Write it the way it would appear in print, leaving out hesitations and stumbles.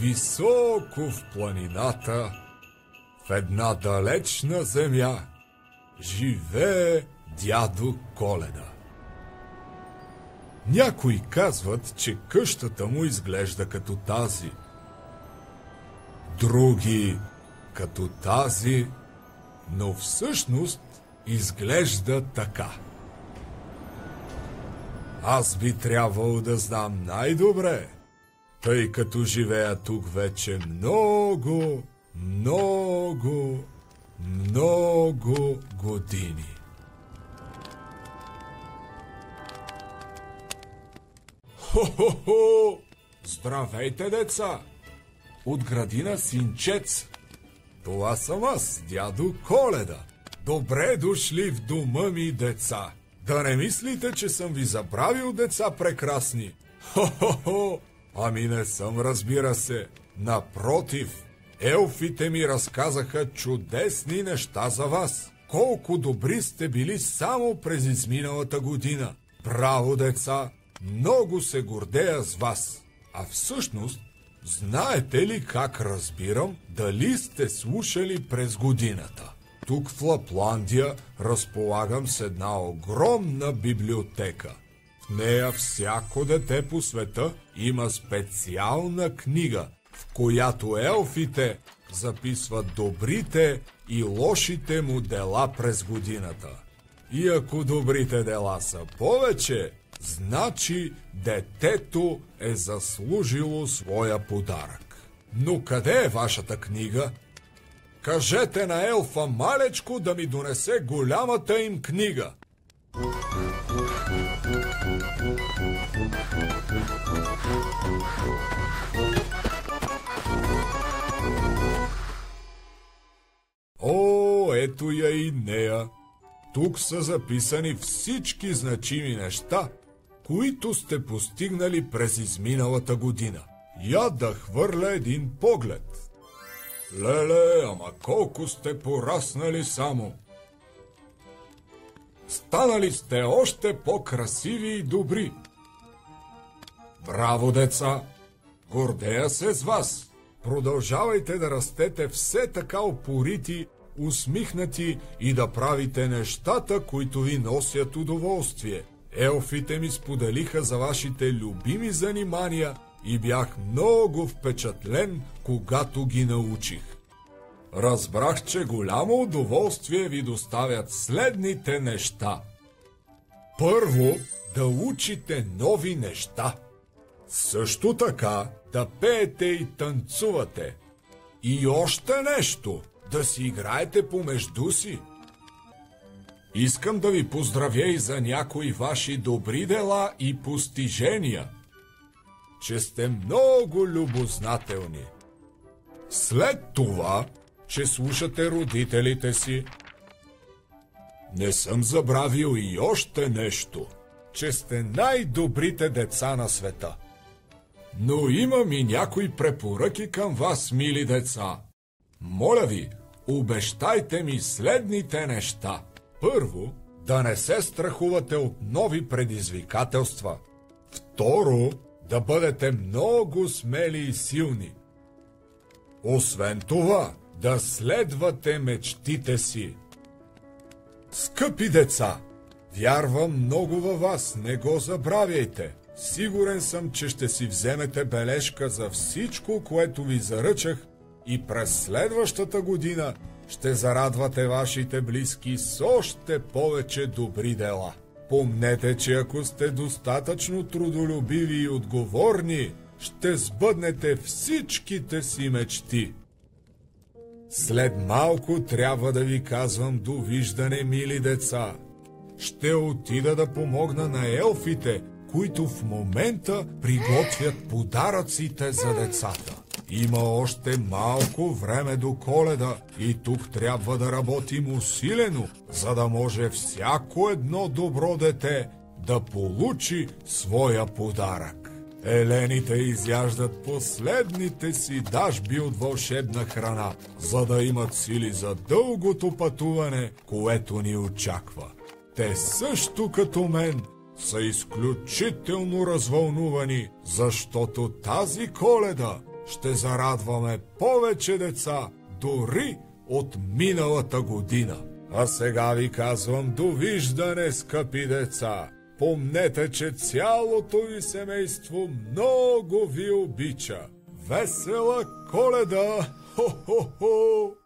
Високо в планината, в една далечна земя, живее дядо Коледа. Някои казват, че къщата му изглежда като тази. Други като тази, но всъщност изглежда така. Аз би трябвало да знам най-добре, тъй като живея тук вече много години. Хо-хо-хо! Здравейте, деца! От градина Синчец. Това съм аз, дядо Коледа. Добре дошли в дома ми, деца. Да не мислите, че съм ви забравил, деца прекрасни. Хо-хо-хо! Ами не съм, разбира се. Напротив, елфите ми разказаха чудесни неща за вас. Колко добри сте били само през изминалата година. Браво, деца! Много се гордея с вас. А всъщност, знаете ли как разбирам дали сте слушали през годината? Тук в Лапландия разполагам с една огромна библиотека. В нея всяко дете по света има специална книга, в която елфите записват добрите и лошите му дела през годината. И ако добрите дела са повече, значи детето е заслужило своя подарък. Но къде е вашата книга? Кажете на елфа малечко да ми донесе голямата им книга. О, ето я и нея. Тук са записани всички значими неща, които сте постигнали през изминалата година. Я да хвърля един поглед. Леле, ама колко сте пораснали само! Станали сте още по-красиви и добри. Браво, деца! Гордея се с вас! Продължавайте да растете все така упорити, усмихнати и да правите нещата, които ви носят удоволствие. Елфите ми споделиха за вашите любими занимания и бях много впечатлен, когато ги научих. Разбрах, че голямо удоволствие ви доставят следните неща. Първо, да учите нови неща. Също така, да пеете и танцувате. И още нещо, да си играете помежду си. Искам да ви поздравя и за някои ваши добри дела и постижения, че сте много любознателни. След това, че слушате родителите си. Не съм забравил и още нещо, че сте най-добрите деца на света. Но имам и някои препоръки към вас, мили деца. Моля ви, обещайте ми следните неща. Първо, да не се страхувате от нови предизвикателства. Второ, да бъдете много смели и силни. Освен това, да следвате мечтите си. Скъпи деца, вярвам много във вас, не го забравяйте. Сигурен съм, че ще си вземете бележка за всичко, което ви заръчах, и през следващата година ще зарадвате вашите близки с още повече добри дела. Помнете, че ако сте достатъчно трудолюбиви и отговорни, ще сбъднете всичките си мечти. След малко трябва да ви казвам довиждане, мили деца. Ще отида да помогна на елфите, които в момента приготвят подаръците за децата. Има още малко време до Коледа и тук трябва да работим усилено, за да може всяко едно добро дете да получи своя подарък. Елените изяждат последните си дажби от вълшебна храна, за да имат сили за дългото пътуване, което ни очаква. Те също като мен са изключително развълнувани, защото тази Коледа ще зарадваме повече деца, дори от миналата година. А сега ви казвам довиждане, скъпи деца! Помнете, че цялото ви семейство много ви обича. Весела Коледа! Хо-хо-хо!